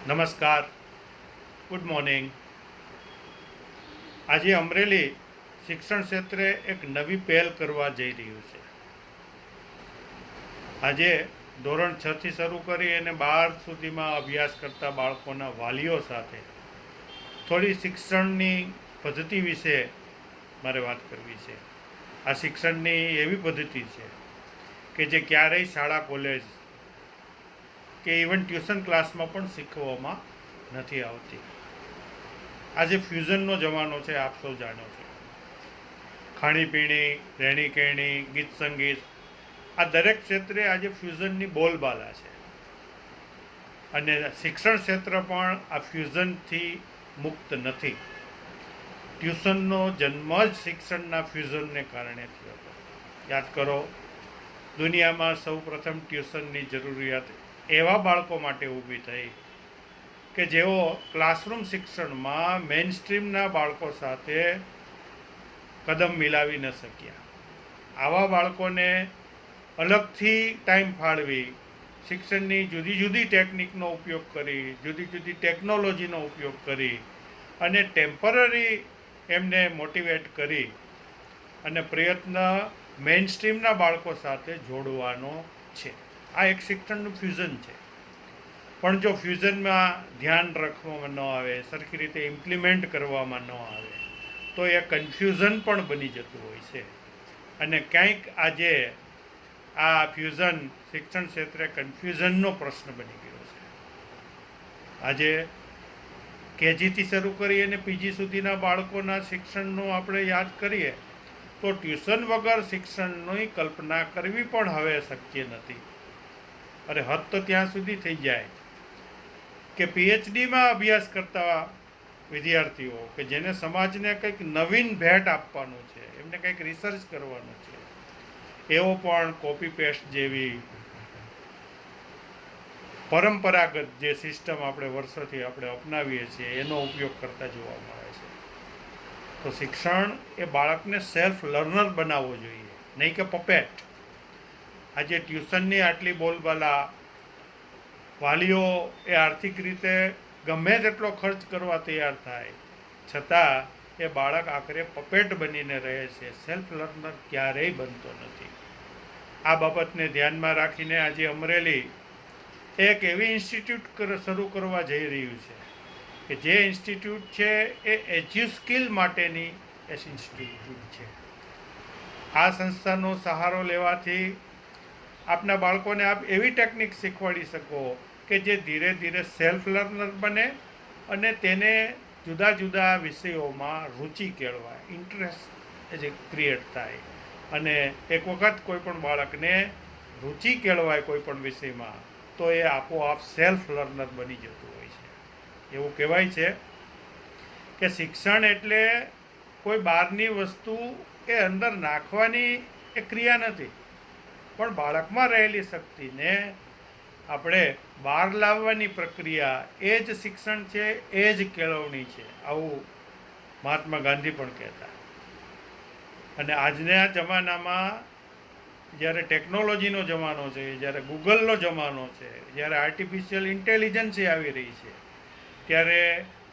નમસ્કાર, good morning. આજે અમરેલી શિક્ષણ ક્ષેત્રે એક નવી પહેલ કરવા જઈ રહ્યું છે. આજે ધોરણ 6 થી શરૂ કરી અને 12 સુધીમાં અભ્યાસ કરતા બાળકોના વાલીઓ સાથે થોડી શિક્ષણની પદ્ધતિ વિશે મારે વાત કરવી છે. આ શિક્ષણની એવી પદ્ધતિ છે કે જે ક્યારેય શાળા કોલેજ કે ઇવન ટ્યુશન ક્લાસમાં પણ શીખવવામાં નથી આવતી. આજે ફ્યુઝનનો જમાનો છે, આપ સૌ જાણો છો. ખાણીપીણી, રહેણી કહેણી, ગીત સંગીત, આ દરેક ક્ષેત્રે આજે ફ્યુઝનની બોલબાલા છે. અને શિક્ષણ ક્ષેત્ર પણ આ ફ્યુઝનથી મુક્ત નથી. ટ્યુશનનો જન્મ જ શિક્ષણના ફ્યુઝનને કારણે થયો હતો. યાદ કરો, દુનિયામાં સૌ પ્રથમ ટ્યુશનની જરૂરિયાત એવા બાળકો માટે ઊભી થઈ કે જેઓ ક્લાસરૂમ શિક્ષણમાં મેઇનસ્ટ્રીમના બાળકો સાથે કદમ મિલાવી ન શક્યા. આવા બાળકોને અલગથી ટાઈમ ફાળવી, શિક્ષણની જુદી જુદી ટેકનિકનો ઉપયોગ કરી, જુદી જુદી ટેકનોલોજીનો ઉપયોગ કરી અને ટેમ્પરરી એમને મોટિવેટ કરી અને પ્રયત્ન મેઇનસ્ટ્રીમના બાળકો સાથે જોડવાનો છે. આ એક શિક્ષણનું ફ્યુઝન છે. પણ જો ફ્યુઝનમાં ધ્યાન રાખવામાં ન આવે, સરખી રીતે ઇમ્પ્લિમેન્ટ કરવામાં ન આવે, તો એ કન્ફ્યુઝન પણ બની જતું હોય છે. અને ક્યાંક આજે આ ફ્યુઝન શિક્ષણ ક્ષેત્રે કન્ફ્યુઝનનો પ્રશ્ન બની ગયો છે. આજે કેજીથી શરૂ કરી અને પીજી સુધીના બાળકોના શિક્ષણનું આપણે યાદ કરીએ તો ટ્યુશન વગર શિક્ષણની કલ્પના કરવી પણ હવે શક્ય નથી. અરે હદ તો ત્યાં સુધી થઈ જાય કે પીએચડીમાં અભ્યાસ કરતા વિદ્યાર્થીઓ કે જેને સમાજને કંઈક નવીન ભેટ આપવાનું છે, એમને કંઈક રિસર્ચ કરવાનું છે, એવો પણ કોપી પેસ્ટ જેવી પરંપરાગત જે સિસ્ટમ આપણે વર્ષોથી આપણે અપનાવીએ છીએ એનો ઉપયોગ કરતા જોવા મળે છે. તો શિક્ષણ એ બાળકને સેલ્ફ લર્નર બનાવવો જોઈએ, નહીં કે પપેટ. આજે ટ્યુશનની આટલી બોલબાલા, વાલીઓ એ આર્થિક રીતે ગમે તેટલો ખર્ચ કરવા તૈયાર થાય, છતાં એ બાળક આખરે પપેટ બનીને રહે છે. સેલ્ફ લર્નર ક્યારેય બનતો નથી. આ બાબતને ધ્યાનમાં રાખીને આજે અમરેલી એક એવી ઇન્સ્ટિટ્યૂટ શરૂ કરવા જઈ રહ્યું છે કે જે ઇન્સ્ટિટ્યૂટ છે એ એજ્યુસ્કિલ માટેની ઇન્સ્ટિટ્યૂટ છે. આ સંસ્થાનો સહારો લેવાથી આપના બાળકોને આપ એવી ટેકનિક શીખવાડી શકો કે જે ધીરે ધીરે સેલ્ફ લર્નર બને અને તેને જુદા જુદા વિષયોમાં રુચિ કેળવાય, ઇન્ટરેસ્ટ જે ક્રિએટ થાય. અને એક વખત કોઈ પણ બાળકને રુચિ કેળવાય કોઈ પણ વિષયમાં તો એ આપોઆપ સેલ્ફ લર્નર બની જતું હોય છે. એવું કહેવાય છે કે શિક્ષણ એટલે કોઈ બહારની વસ્તુ એ અંદર નાખવાની એ ક્રિયા નથી, પણ બાળકમાં રહેલી શક્તિને આપણે બહાર લાવવાની પ્રક્રિયા, એ જ શિક્ષણ છે, એ જ કેળવણી છે. આવું મહાત્મા ગાંધી પણ કહેતા. અને આજના જમાનામાં જ્યારે ટેકનોલોજીનો જમાનો છે, જ્યારે ગૂગલનો જમાનો છે, જ્યારે આર્ટિફિશિયલ ઇન્ટેલિજન્સ આવી રહી છે, ત્યારે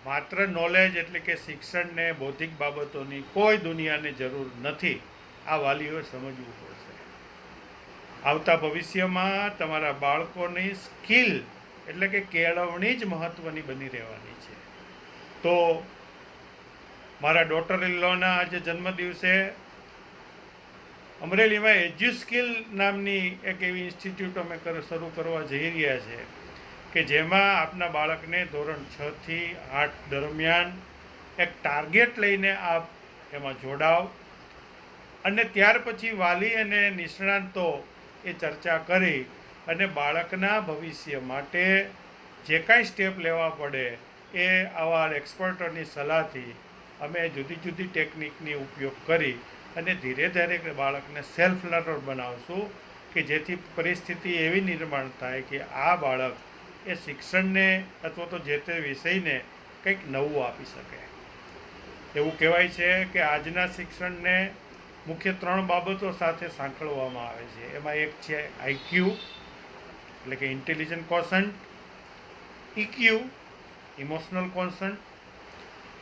માત્ર નોલેજ એટલે કે શિક્ષણને, બૌદ્ધિક બાબતોની કોઈ દુનિયાને જરૂર નથી. આ વાલીઓએ સમજવું પડશે. આવતા ભવિષ્યમાં તમારા બાળકોની સ્કિલ એટલે કે કેળવણી જ મહત્ત્વની બની રહેવાની છે. તો મારા ડોટર ઇન લોના આજે જન્મદિવસે અમરેલીમાં એજ્યુસ્કિલ નામની એક એવી ઇન્સ્ટિટ્યૂટ અમે શરૂ કરવા જઈ રહ્યા છે કે જેમાં આપના બાળકને ધોરણ 6 થી 8 દરમિયાન એક ટાર્ગેટ લઈને આપ એમાં જોડાવ અને ત્યાર પછી વાલી અને નિષ્ણાંતો એ ચર્ચા કરી અને બાળકના ભવિષ્ય માટે જે કાંઈ સ્ટેપ લેવા પડે એ આવા એક્સપર્ટોની સલાહથી અમે જુદી જુદી ટેકનિકની ઉપયોગ કરી અને ધીરે ધીરે બાળકને સેલ્ફ લર્નર બનાવશું કે જેથી પરિસ્થિતિ એવી નિર્માણ થાય કે આ બાળક એ શિક્ષણને અથવા તો જે તે વિષયને કંઈક નવું આપી શકે. એવું કહેવાય છે કે આજના શિક્ષણને મુખ્ય 3 બાબતો સાથે સાંકળવામાં આવે છે. એમાં એક છે આઈક્યુ એટલે કે intelligent quotient, EQ emotional consent,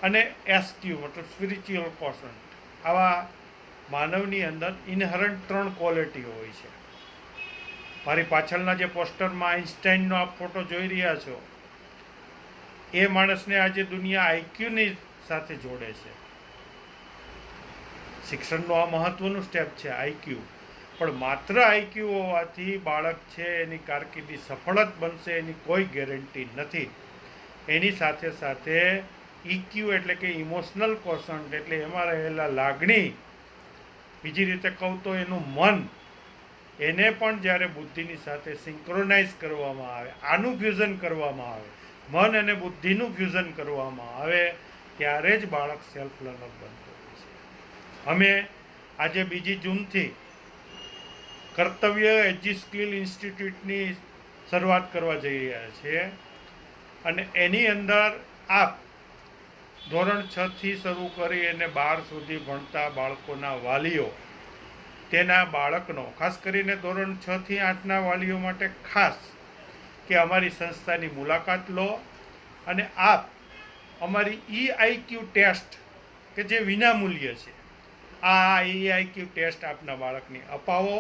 અને એસક્યુ મતલબ સ્પિરિચ્યુઅલ કોન્સન્ટ. આવા માનવની અંદર ઇનહરન્ટ 3 ક્વોલિટીઓ હોય છે. મારી પાછળના જે પોસ્ટરમાં આઇન્સ્ટાઈનનો આપ ફોટો જોઈ રહ્યા છો, એ માણસને આજે દુનિયા આઈક્યુની સાથે જોડે છે. શિક્ષણનું આ મહત્વનું સ્ટેપ છે આઈક્યુ. પણ માત્ર આઈક્યુ હોવાથી બાળક છે એની કારકિર્દી સફળ જ બનશે એની કોઈ ગેરંટી નથી. એની સાથે સાથે ઇક્યુ એટલે કે ઇમોશનલ કોશન્ટ, એટલે એમાં રહેલા લાગણી, બીજી રીતે કહું તો એનું મન, એને પણ જ્યારે બુદ્ધિની સાથે સિંક્રોનાઇઝ કરવામાં આવે, આનું ફ્યુઝન કરવામાં આવે, મન અને બુદ્ધિનું ફ્યુઝન કરવામાં આવે, ત્યારે જ બાળક સેલ્ફ લર્નર બનતું હોય છે. અમે આજે 2 જૂનથી કર્તવ્ય એજ્યુસ્કિલ ઇન્સ્ટિટ્યૂટની શરૂઆત કરવા જઈ રહ્યા છીએ. અને એની અંદર આપ ધોરણ 6 થી શરૂ કરી અને 12 સુધી ભણતા બાળકોના વાલીઓ, તેના બાળકનો, ખાસ કરીને ધોરણ 6 થી 8ના વાલીઓ માટે ખાસ, કે અમારી સંસ્થાની મુલાકાત લો અને આપ અમારી EIQ ટેસ્ટ, કે જે વિનામૂલ્ય છે, આ EIQ ટેસ્ટ આપના બાળકની અપાવો.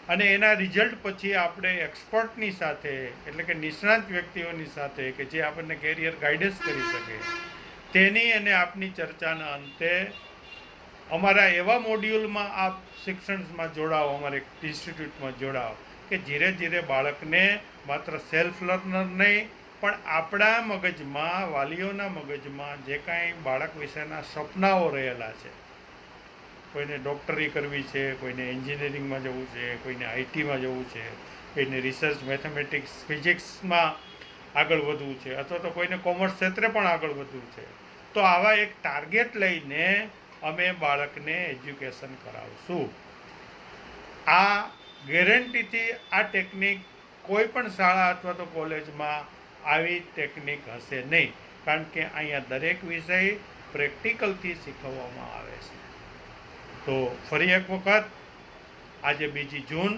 અને એના રિઝલ્ટ પછી આપણે એક્સપર્ટની સાથે, એટલે કે નિષ્ણાંત વ્યક્તિઓની સાથે, કે જે આપણને કેરિયર ગાઈડન્સ કરી શકે, તેની અને આપની ચર્ચાના અંતે અમારા એવા મોડ્યુલમાં આપ શિક્ષણમાં જોડાઓ, અમારે ઇન્સ્ટિટ્યૂટમાં જોડાઓ, કે ધીરે ધીરે બાળકને માત્ર સેલ્ફ લર્નર નહીં, પણ આપણા મગજમાં, વાલીઓના મગજમાં જે કાંઈ બાળક વિશેના સપનાઓ રહેલા છે, કોઈને ડૉક્ટરી કરવી છે, કોઈને એન્જિનિયરિંગમાં જવું છે, કોઈને આઈટીમાં જવું છે, કોઈને રિસર્ચ મેથેમેટિક્સ ફિઝિક્સમાં આગળ વધવું છે, અથવા તો કોઈને કોમર્સ ક્ષેત્રે પણ આગળ વધવું છે, તો આવા એક ટાર્ગેટ લઈને અમે બાળકને એજ્યુકેશન કરાવશું. આ ગેરંટીથી આ ટેકનિક કોઈ પણ શાળા અથવા તો કોલેજમાં આવી ટેકનિક હશે નહીં, કારણ કે અહીંયા દરેક વિષય પ્રેક્ટિકલથી શીખવવામાં આવે છે. તો ફરી એક વખત આજે 2 જૂન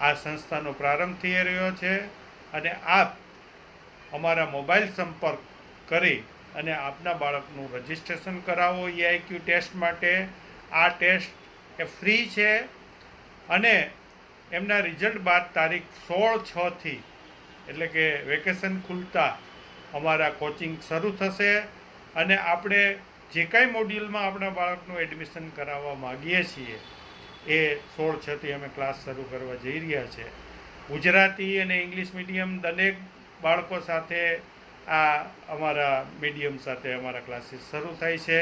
આ સંસ્થાનો પ્રારંભ થઈ રહ્યો છે, અને આપ અમારા મોબાઈલ સંપર્ક કરી અને આપના બાળકનું રજિસ્ટ્રેશન કરાવો EIQ ટેસ્ટ માટે. આ ટેસ્ટ એ ફ્રી છે, અને એમના રિઝલ્ટ બાદ તારીખ 16/6થી, એટલે કે વેકેશન ખુલતા અમારા કોચિંગ શરૂ થશે. અને આપણે જે કાંઈ મોડ્યુલમાં આપણા બાળકનું એડમિશન કરાવવા માગીએ છીએ, એ 16/6થી અમે ક્લાસ શરૂ કરવા જઈ રહ્યા છે. ગુજરાતી અને ઇંગ્લિશ મીડિયમ દરેક બાળકો સાથે આ અમારા મીડિયમ સાથે અમારા ક્લાસીસ શરૂ થાય છે.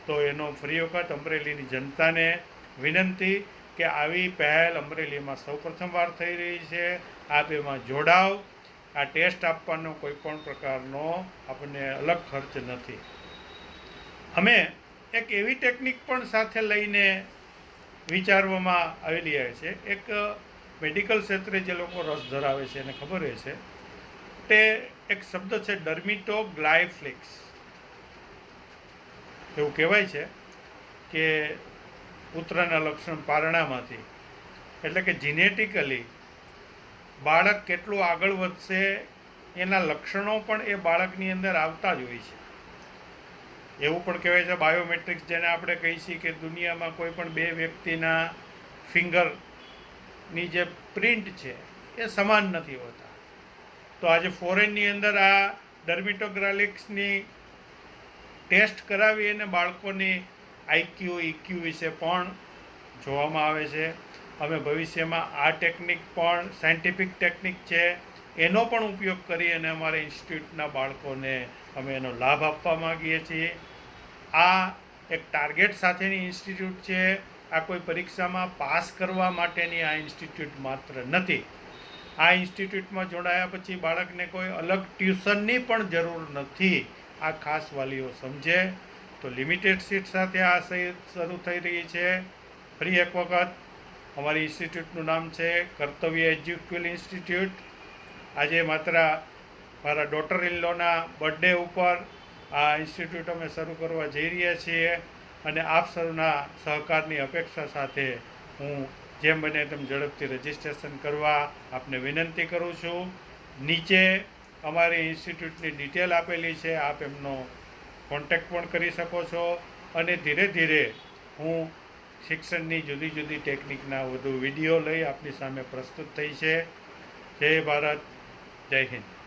તો એનો ફરી વખત અમરેલીની જનતાને વિનંતી કે આવી પહેલ અમરેલીમાં સૌપ્રથમવાર થઈ રહી છે. આપ એમાં જોડાવ. આ ટેસ્ટ આપવાનો કોઈ પણ પ્રકારનો આપણને અલગ ખર્ચ નથી. અમે એક એવી ટેકનિક પણ સાથે લઈને વિચારવામાં આવેલી છે. એક મેડિકલ ક્ષેત્રે જે લોકો રસ ધરાવે છે એને ખબર હોય છે, તે એક શબ્દ છે ડર્મિટોગ્લાયફ્લિક્સ. એવું કહેવાય છે કે પુત્રના લક્ષણ પારણામાંથી, એટલે કે જીનેટિકલી બાળક કેટલું આગળ વધશે એના લક્ષણો પણ એ બાળકની અંદર આવતા જ હોય છે. એવું પણ કહેવાય છે બાયોમેટ્રિક્સ, જેને આપણે કહીએ છીએ કે દુનિયામાં કોઈ પણ 2 વ્યક્તિના ફિંગરની જે પ્રિન્ટ છે એ સમાન નથી હોતા. તો આજે ફોરેનની અંદર આ ડર્મિટોગ્રાલિક્સની ટેસ્ટ કરાવી અને બાળકોની આઈક્યુ EQ વિશે પણ જોવામાં આવે છે. અમે ભવિષ્યમાં આ ટેકનિક પણ સાયન્ટિફિક ટેકનિક છે, એનો પણ ઉપયોગ કરી અને અમારા ઇન્સ્ટિટ્યૂટના બાળકોને અમે એનો લાભ આપવા માગીએ છીએ. આ એક ટાર્ગેટ સાથેની ઇન્સ્ટિટ્યૂટ છે. આ કોઈ પરીક્ષામાં પાસ કરવા માટેની આ ઇન્સ્ટિટ્યૂટ માત્ર નથી. આ ઇન્સ્ટિટ્યૂટમાં જોડાયા પછી બાળકને કોઈ અલગ ટ્યુશનની પણ જરૂર નથી. આ ખાસ વાલીઓ સમજે. તો લિમિટેડ સીટ સાથે આ શરૂ થઈ રહી છે. ફરી એક વખત અમારી ઇન્સ્ટિટ્યૂટનું નામ છે કર્તવ્ય એજ્યુસ્કિલ ઇન્સ્ટિટ્યૂટ. આજે માત્ર મારા ડોટર ઇન લોના બર્થડે ઉપર આ ઇન્સ્ટિટ્યૂટ અમે શરૂ કરવા જઈ રહ્યા છીએ, અને આપ સૌના સહકારની અપેક્ષા સાથે હું જેમ બને તેમ ઝડપથી રજિસ્ટ્રેશન કરવા આપને વિનંતી કરું છું. નીચે અમારી ઇન્સ્ટિટ્યૂટની ડિટેલ આપેલી છે, આપ એમનો કોન્ટેક્ટ પણ કરી શકો છો. અને ધીરે ધીરે હું શિક્ષણની જુદી જુદી ટેકનિકના વધુ વિડીયો લઈ આપની સામે પ્રસ્તુત થઈ છે. જય ભારત, જય હિન્દ.